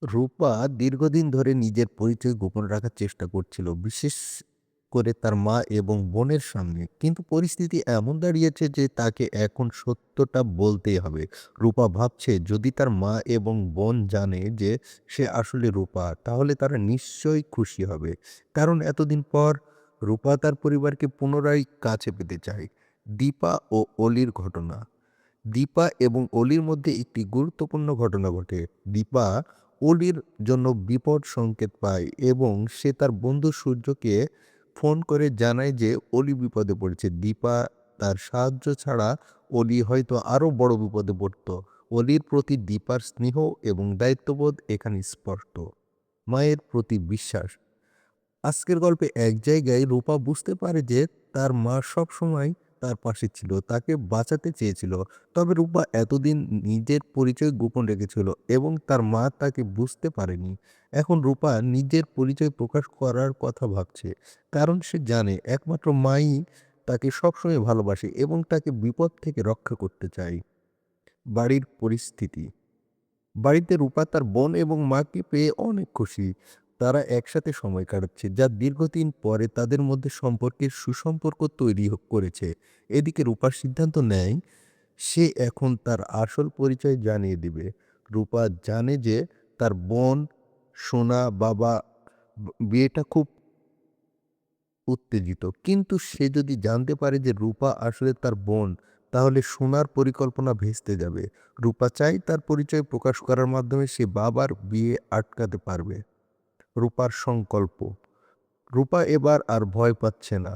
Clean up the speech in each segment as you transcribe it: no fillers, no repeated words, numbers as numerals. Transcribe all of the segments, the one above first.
রূপা দীর্ঘদিন ধরে নিজের পরিচয় গোপন রাখার চেষ্টা করছিল, বিশেষ করে তার মা এবং বোনের সামনে। কিন্তু পরিস্থিতি এমন দাঁড়িয়েছে যে তাকে এখন সত্যটা বলতেই হবে। রূপা ভাবছে যদি তার মা এবং বোন জানে যে সে আসলে রূপা, তাহলে তারা নিশ্চয়ই খুশি হবে। কারণ এতদিন পর রূপা তার পরিবারকে পুনরায় কাছে পেতে চায়। দীপা ও অলির ঘটনা। দীপা এবং অলির মধ্যে একটি গুরুত্বপূর্ণ ঘটনা ঘটে। দীপা অলির জন্য বিপদ সংকেত পায় এবং সে তার বন্ধু সূর্যকে ফোন করে জানায় যে অলি বিপদে পড়েছে। দীপা তার সাহায্য ছাড়া অলি হয়তো আরো বড় বিপদে পড়ত। অলির প্রতি দীপার স্নেহ এবং দায়িত্ববোধ এখানে স্পষ্ট। মায়ের প্রতি বিশ্বাস। আজকের গল্পে এক জায়গায় রূপা বুঝতে পারে যে তার মা সবসময় তার পাশে ছিল, তাকে বাঁচাতে চেয়েছিল। তবে রূপা এতদিন নিজের পরিচয় গোপন রেখেছিল এবং তার মা তাকে বুঝতে পারেনি। এখন রূপা নিজের পরিচয় প্রকাশ করার কথা ভাবছে, কারণ সে জানে একমাত্র মাই তাকে সবসময় ভালোবাসে এবং তাকে বিপদ থেকে রক্ষা করতে চায়। বাড়ির পরিস্থিতি। বাড়িতে রূপা তার বোন এবং মাকে পেয়ে অনেক খুশি। তারা একসাথে সময় কাটাচ্ছে, যা দীর্ঘদিন পরে তাদের মধ্যে সম্পর্কের সুসম্পর্ক তৈরি করেছে। এদিকে রূপার সিদ্ধান্ত নেয় সে এখন তার আসল পরিচয় জানিয়ে দিবে। রূপা জানে যে তার বোন, সোনা, বাবা বিয়েটা খুব উত্তেজিত। কিন্তু সে যদি জানতে পারে যে রূপা আসলে তার বোন, তাহলে সোনার পরিকল্পনা ভেস্তে যাবে। রূপা চায় তার পরিচয় প্রকাশ করার মাধ্যমে সে বাবার বিয়ে আটকাতে পারবে। রূপার সংকল্প। রূপা এবার আর ভয় পাচ্ছে না।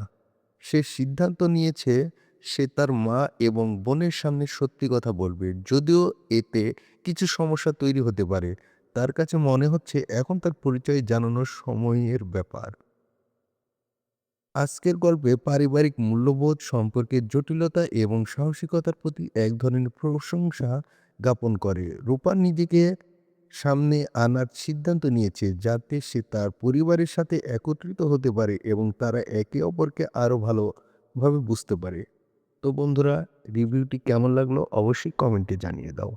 সে সিদ্ধান্ত নিয়েছে সে তার মা এবং বোনের সামনে সত্যি কথা বলবে। যদিও এতে কিছু সমস্যা তৈরি হতে পারে। তার কাছে মনে হচ্ছে এখন তার পরিচয় জানানোর সময়ের ব্যাপার। আজকের গল্পে পারিবারিক মূল্যবোধ, সম্পর্কের জটিলতা এবং সাহসিকতার প্রতি এক ধরনের প্রশংসা জ্ঞাপন করে। রূপা নিজেকে সামনে আনার সিদ্ধান্ত নিয়েছে যাতে সে তার পরিবারের সাথে একত্রিত হতে পারে এবং তারা একে অপরকে আরো ভালোভাবে বুঝতে পারে। তো বন্ধুরা, রিভিউটি কেমন লাগলো অবশ্যই কমেন্টে জানিয়ে দাও।